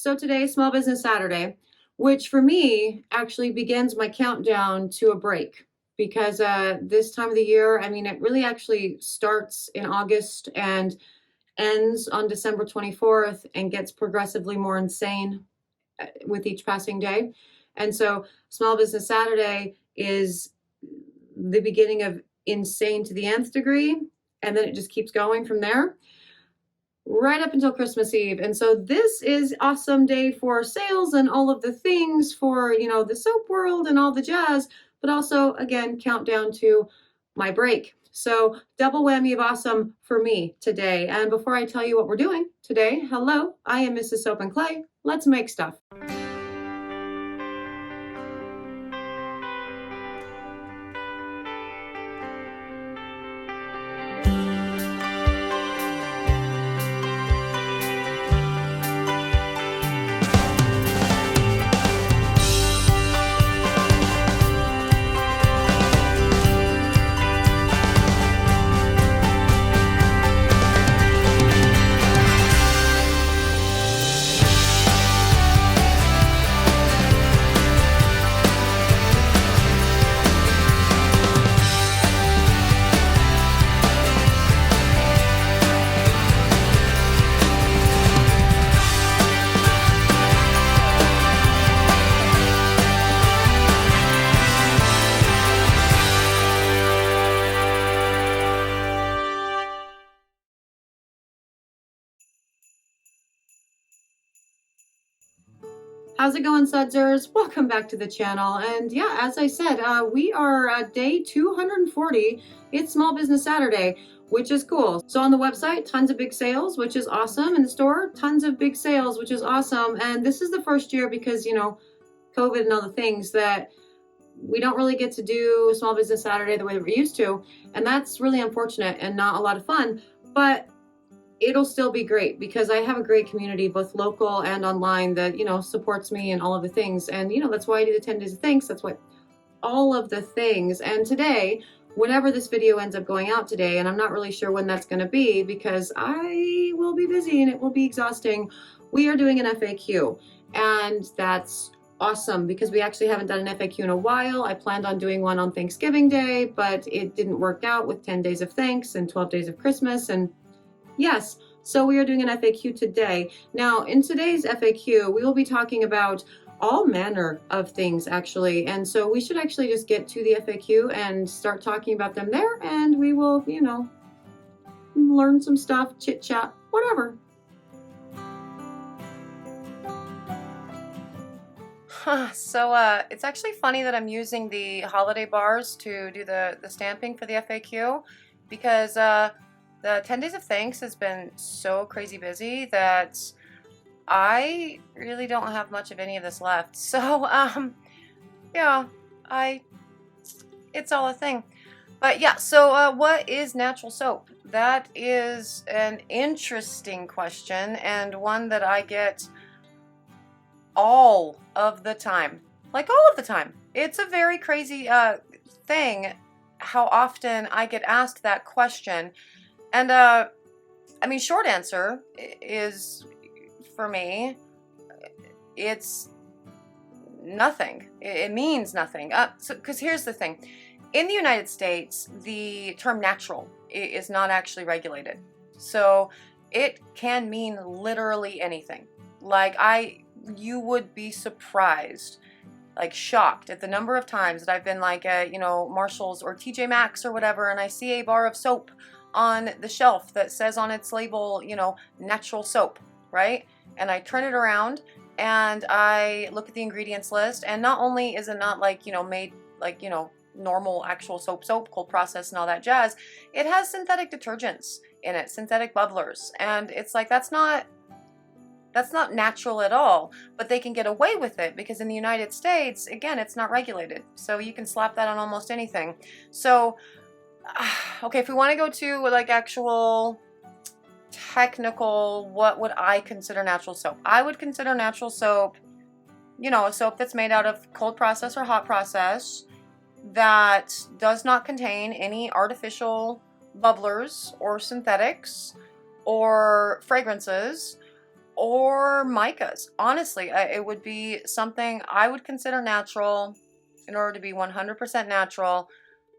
So today, Small Business Saturday, which for me actually begins my countdown to a break because this time of the year, I mean, it really actually starts in August and ends on December 24th and gets progressively more insane with each passing day. And so, Small Business Saturday is the beginning of insane to the nth degree, and then it just keeps going from there right up until Christmas Eve. And so this is awesome day for sales and all of the things for, the soap world and all the jazz, but also again, countdown to my break. So double whammy of awesome for me today. And before I tell you what we're doing today, hello, I am Mrs. Soap and Clay. Let's make stuff. How's it going, Sudzers? Welcome back to the channel. And yeah, as I said, we are at day 240. It's Small Business Saturday, which is cool. So on the website, tons of big sales, which is awesome. In the store, tons of big sales, which is awesome. And this is the first year because, COVID and all the things that we don't really get to do Small Business Saturday the way that we used to. And that's really unfortunate and not a lot of fun. But it'll still be great because I have a great community, both local and online, that, supports me and all of the things. And, that's why I do the 10 days of thanks. That's what all of the things. And today, whenever this video ends up going out today, and I'm not really sure when that's going to be because I will be busy and it will be exhausting, we are doing an FAQ. And that's awesome because we actually haven't done an FAQ in a while. I planned on doing one on Thanksgiving Day, but it didn't work out with 10 days of thanks and 12 days of Christmas. And yes, so we are doing an FAQ today. Now, in today's FAQ, we will be talking about all manner of things, actually. And so we should actually just get to the FAQ and start talking about them there. And we will, learn some stuff, chit chat, whatever. So it's actually funny that I'm using the holiday bars to do the stamping for the FAQ because the 10 days of thanks has been so crazy busy that I really don't have much of any of this left. So, yeah, it's all a thing. But yeah, so what is natural soap? That is an interesting question and one that I get all of the time. Like all of the time. It's a very crazy thing how often I get asked that question. And, short answer is, for me, it's nothing. It means nothing. Because here's the thing. In the United States, the term natural is not actually regulated. So it can mean literally anything. Like, you would be surprised, like shocked at the number of times that I've been like at, Marshall's or TJ Maxx or whatever, and I see a bar of soap on the shelf that says on its label, natural soap, right? And I turn it around and I look at the ingredients list, and not only is it not like, made like, normal actual soap, cold process and all that jazz, it has synthetic detergents in it, synthetic bubblers. And it's like, that's not natural at all, but they can get away with it because in the United States, again, it's not regulated. So you can slap that on almost anything. So okay, if we want to go to like actual technical, what would I consider natural soap? I would consider natural soap, a soap that's made out of cold process or hot process that does not contain any artificial bubblers or synthetics or fragrances or micas. Honestly, it would be something I would consider natural in order to be 100% natural,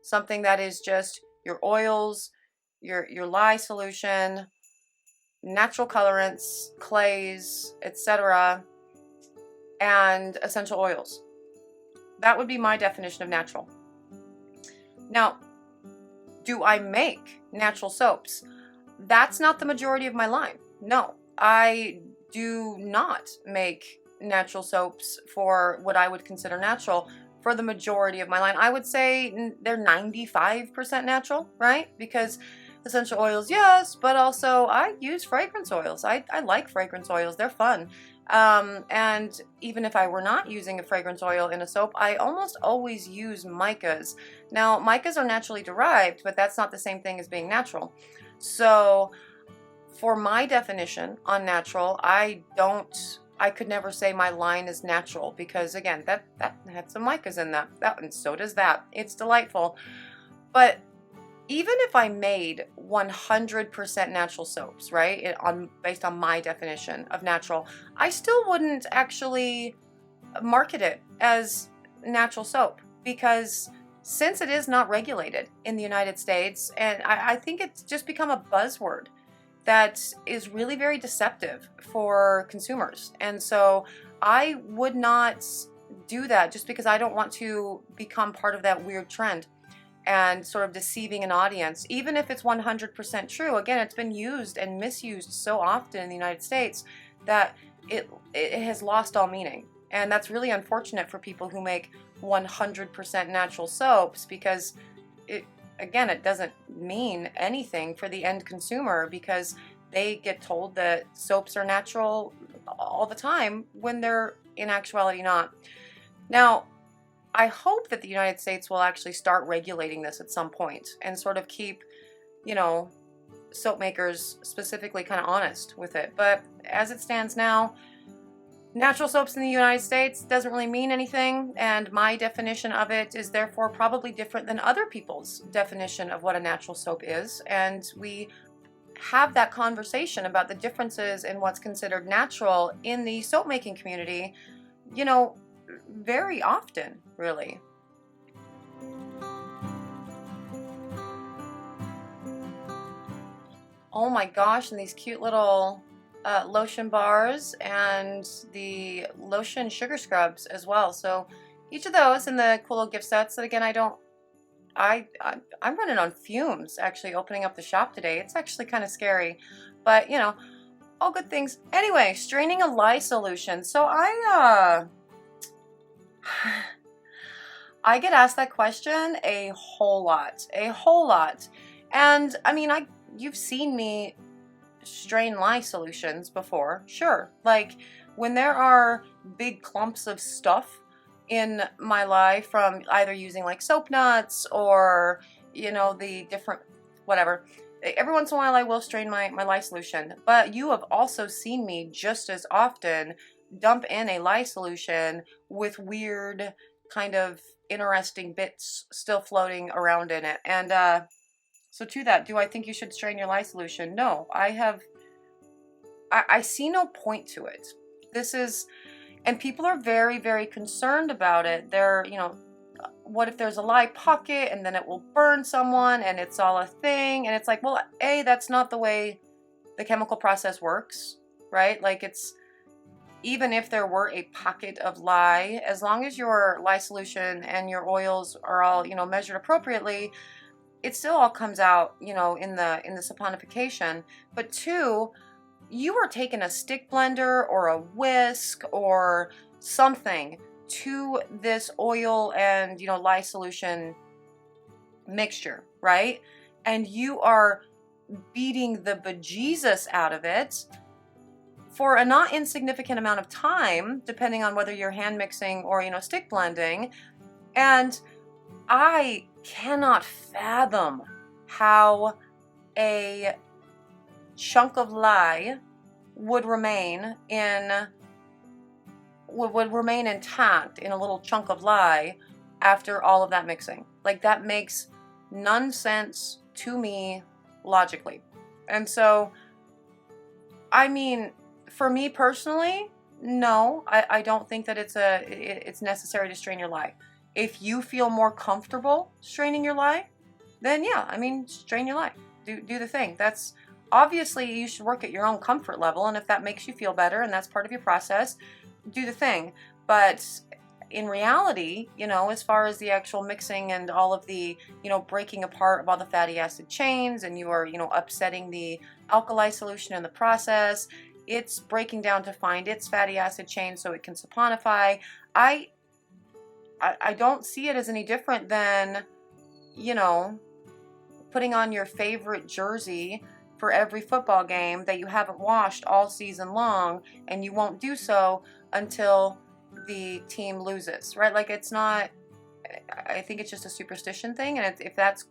something that is just your oils, your lye solution, natural colorants, clays, etc., and essential oils. That would be my definition of natural. Now, do I make natural soaps? That's not the majority of my line. No, I do not make natural soaps for what I would consider natural for the majority of my line. I would say they're 95% natural, right? Because essential oils, yes, but also I use fragrance oils. I like fragrance oils. They're fun. And even if I were not using a fragrance oil in a soap, I almost always use micas. Now, micas are naturally derived, but that's not the same thing as being natural. So for my definition on natural, I could never say my line is natural because again, that had some micas in that, and so does that. It's delightful. But even if I made 100% natural soaps, right, based on my definition of natural, I still wouldn't actually market it as natural soap because since it is not regulated in the United States, and I think it's just become a buzzword that is really very deceptive for consumers. And so I would not do that just because I don't want to become part of that weird trend and sort of deceiving an audience, even if it's 100% true. Again, it's been used and misused so often in the United States that it has lost all meaning. And that's really unfortunate for people who make 100% natural soaps because it doesn't mean anything for the end consumer because they get told that soaps are natural all the time when they're in actuality not. Now, I hope that the United States will actually start regulating this at some point and sort of keep, soap makers specifically kind of honest with it. But as it stands now, natural soaps in the United States doesn't really mean anything, and my definition of it is therefore probably different than other people's definition of what a natural soap is. And we have that conversation about the differences in what's considered natural in the soap making community, very often, really. Oh my gosh, and these cute little lotion bars and the lotion sugar scrubs as well. So each of those in the cool little gift sets that again, I'm running on fumes actually opening up the shop today. It's actually kind of scary, but all good things. Anyway, straining a lye solution. So I get asked that question a whole lot. And I mean, you've seen me strain lye solutions before, sure. Like when there are big clumps of stuff in my lye from either using like soap nuts or, the different, whatever. Every once in a while I will strain my lye solution, but you have also seen me just as often dump in a lye solution with weird kind of interesting bits still floating around in it. And so to that, do I think you should strain your lye solution? No, I see no point to it. And people are very, very concerned about it. They're, what if there's a lye pocket and then it will burn someone and it's all a thing? And it's like, well, A, that's not the way the chemical process works, right? Like even if there were a pocket of lye, as long as your lye solution and your oils are all, measured appropriately, it still all comes out, in the saponification. But two, you are taking a stick blender or a whisk or something to this oil and, lye solution mixture, right? And you are beating the bejesus out of it for a not insignificant amount of time, depending on whether you're hand mixing or, stick blending. And I cannot fathom how a chunk of lye would remain intact in a little chunk of lye after all of that mixing. Like that makes none sense to me logically. And so, I mean, For me personally, no, I don't think that it's necessary to strain your lye. If you feel more comfortable straining your lye, then yeah, I mean, strain your lye. Do the thing. That's obviously, you should work at your own comfort level, and if that makes you feel better and that's part of your process, do the thing. But in reality, you know, as far as the actual mixing and all of the, you know, breaking apart of all the fatty acid chains, and you are, you know, upsetting the alkali solution in the process, it's breaking down to find its fatty acid chain so it can saponify. I don't see it as any different than, you know, putting on your favorite jersey for every football game that you haven't washed all season long, and you won't do so until the team loses, right? Like, it's not, I think it's just a superstition thing, and if that's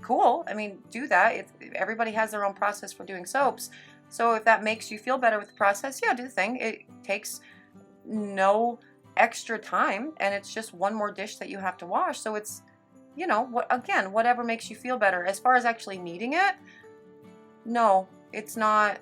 cool, I mean, do that. Everybody has their own process for doing soaps, so if that makes you feel better with the process, yeah, do the thing. It takes no extra time, and it's just one more dish that you have to wash, so it's, you know, again, whatever makes you feel better. As far as actually needing it, no, it's not.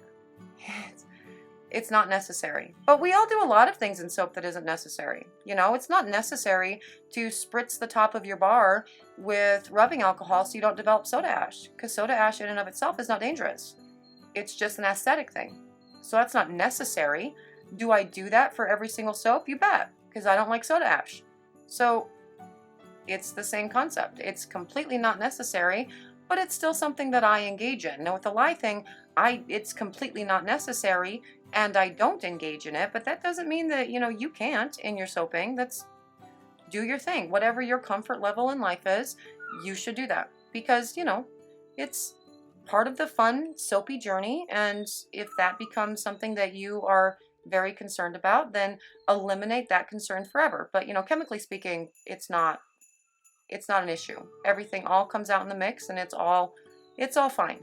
It's not necessary. But we all do a lot of things in soap that isn't necessary. You know, it's not necessary to spritz the top of your bar with rubbing alcohol so you don't develop soda ash, because soda ash in and of itself is not dangerous. It's just an aesthetic thing. So that's not necessary. Do I do that for every single soap? You bet, because I don't like soda ash. So it's the same concept. It's completely not necessary, but it's still something that I engage in. Now with the lye thing, it's completely not necessary, and I don't engage in it, but that doesn't mean that, you know, you can't in your soaping. Do your thing. Whatever your comfort level in life is, you should do that, because, you know, it's part of the fun soapy journey, and if that becomes something that you are very concerned about, then eliminate that concern forever. But, you know, chemically speaking, it's not an issue. Everything all comes out in the mix, and it's all fine.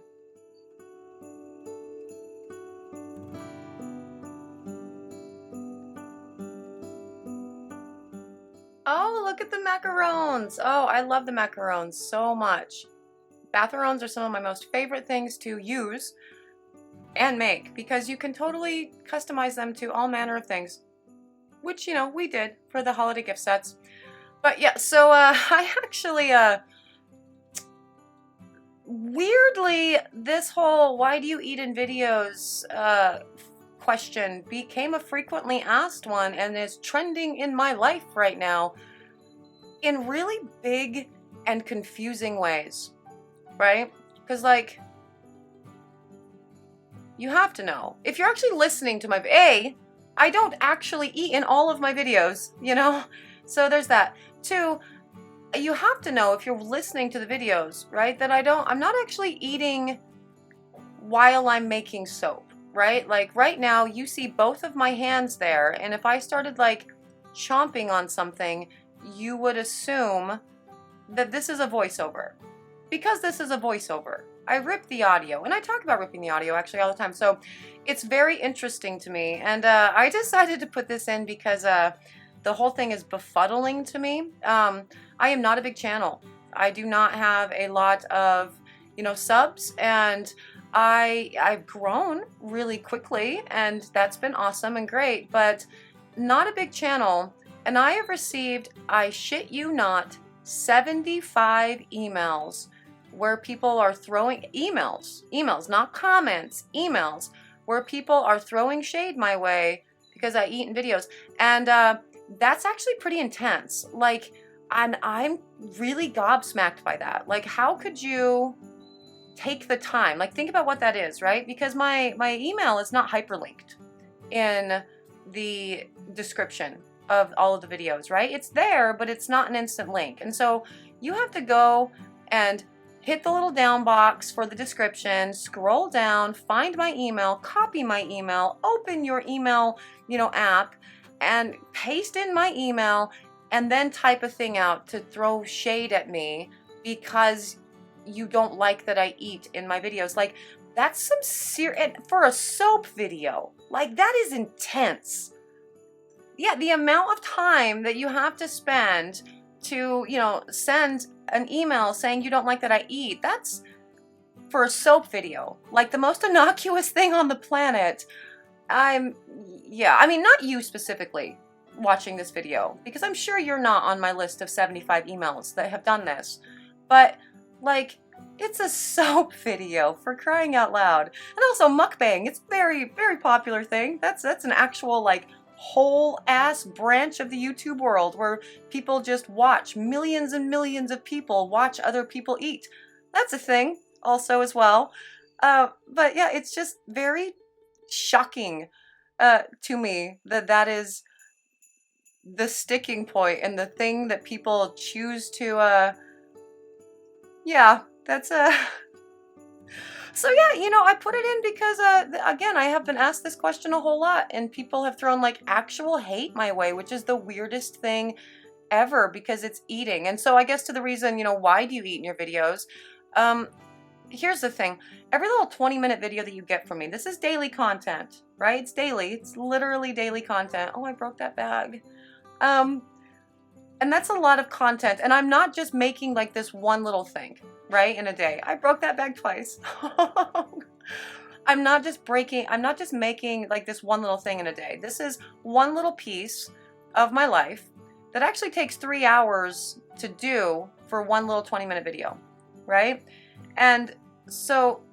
Oh, look at the macarons. Oh, I love the macarons so much. Batharons are some of my most favorite things to use and make, because you can totally customize them to all manner of things, which, you know, we did for the holiday gift sets. But yeah, so I actually, weirdly, this whole why do you eat in videos question became a frequently asked one, and is trending in my life right now in really big and confusing ways, right? Because, like, you have to know, if you're actually listening to my, I don't actually eat in all of my videos, you know? So there's that. 2, you have to know, if you're listening to the videos, right, that I'm not actually eating while I'm making soap, right? Like right now, you see both of my hands there, and if I started like chomping on something, you would assume that this is a voiceover. Because this is a voiceover, I rip the audio, and I talk about ripping the audio actually all the time, so it's very interesting to me, and I decided to put this in because the whole thing is befuddling to me. I am not a big channel. I do not have a lot of, you know, subs, and I've grown really quickly, and that's been awesome and great, but not a big channel. And I have received, I shit you not, 75 emails where people are throwing emails, not comments, emails, where people are throwing shade my way because I eat in videos. And that's actually pretty intense. Like, and I'm really gobsmacked by that. Like, how could you take the time? Like, think about what that is, right? Because my email is not hyperlinked in the description of all of the videos, right? It's there, but it's not an instant link. And so you have to go and hit the little down box for the description, scroll down, find my email, copy my email, open your email, you know, app, and paste in my email, and then type a thing out to throw shade at me because you don't like that I eat in my videos. Like, that's some serious, for a soap video, like, that is intense. Yeah, the amount of time that you have to spend to, you know, send an email saying you don't like that I eat, that's, for a soap video, like the most innocuous thing on the planet. yeah, I mean, not you specifically watching this video, because I'm sure you're not on my list of 75 emails that have done this, but like, it's a soap video, for crying out loud. And also mukbang, it's very, very popular thing. That's an actual like whole ass branch of the YouTube world where people just watch, millions and millions of people watch other people eat. That's a thing also as well. But yeah, it's just very shocking to me that that is the sticking point and the thing that people choose to yeah, that's so yeah, you know, I put it in because again, I have been asked this question a whole lot, and people have thrown like actual hate my way, which is the weirdest thing ever, because it's eating. And so I guess to the reason, you know, why do you eat in your videos? Here's the thing. Every little 20-minute video that you get from me, this is daily content, right? It's daily. It's literally daily content. Oh, I broke that bag. And that's a lot of content. And I'm not just making like this one little thing, right, in a day. I broke that bag twice. I'm not just making like this one little thing in a day. This is one little piece of my life that actually takes 3 hours to do for one little 20-minute video, right? And so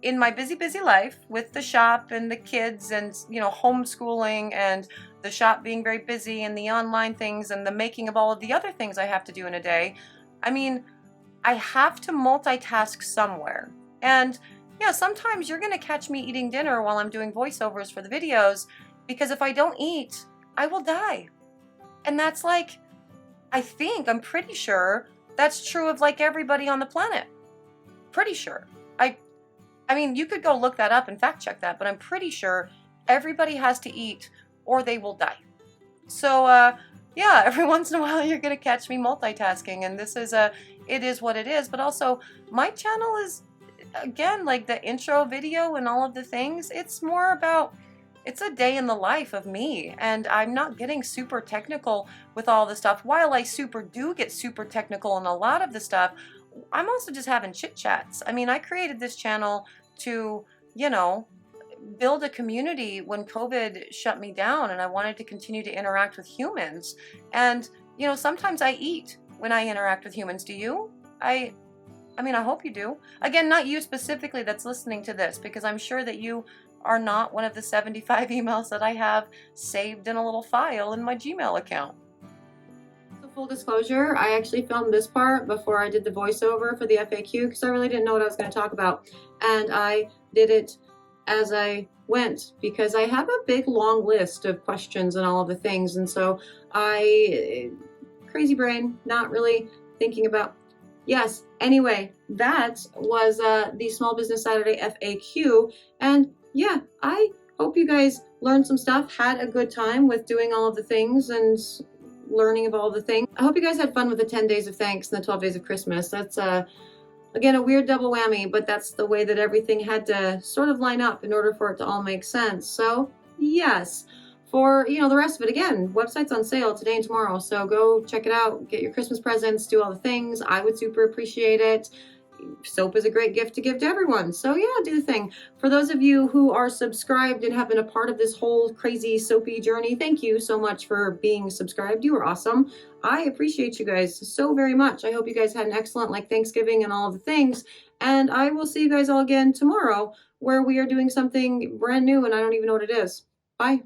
in my busy life with the shop and the kids and, you know, homeschooling and the shop being very busy and the online things and the making of all of the other things I have to do in a day, I mean, I have to multitask somewhere. And yeah, sometimes you're going to catch me eating dinner while I'm doing voiceovers for the videos, because if I don't eat, I will die. And that's like, I'm pretty sure that's true of like everybody on the planet. Pretty sure. I mean, you could go look that up and fact check that, but I'm pretty sure everybody has to eat or they will die. So, yeah, every once in a while you're going to catch me multitasking, and this is it is what it is. But also, my channel is, again, like the intro video and all of the things, it's more about, it's a day in the life of me, and I'm not getting super technical with all the stuff. While I do get super technical in a lot of the stuff, I'm also just having chit chats. I mean, I created this channel to, you know, build a community when COVID shut me down, and I wanted to continue to interact with humans. And, you know, sometimes I eat when I interact with humans. Do you? I mean, I hope you do. Again, not you specifically that's listening to this, because I'm sure that you are not one of the 75 emails that I have saved in a little file in my Gmail account. Full disclosure, I actually filmed this part before I did the voiceover for the FAQ because I really didn't know what I was going to talk about. And I did it as I went because I have a big long list of questions and all of the things. And so crazy brain, not really thinking about, yes. Anyway, that was the Small Business Saturday FAQ. And yeah, I hope you guys learned some stuff, had a good time with doing all of the things and learning of all the things. I hope you guys had fun with the 10 days of thanks and the 12 days of Christmas. That's again a weird double whammy, but that's the way that everything had to sort of line up in order for it to all make sense. So yes, for, you know, the rest of it, again, website's on sale today and tomorrow, so go check it out, get your Christmas presents, do all the things. I would super appreciate it. Soap is a great gift to give to everyone, so yeah, do the thing. For those of you who are subscribed and have been a part of this whole crazy soapy journey, thank you so much for being subscribed. You are awesome. I appreciate you guys so very much. I hope you guys had an excellent like Thanksgiving and all of the things, and I will see you guys all again tomorrow where we are doing something brand new and I don't even know what it is. Bye.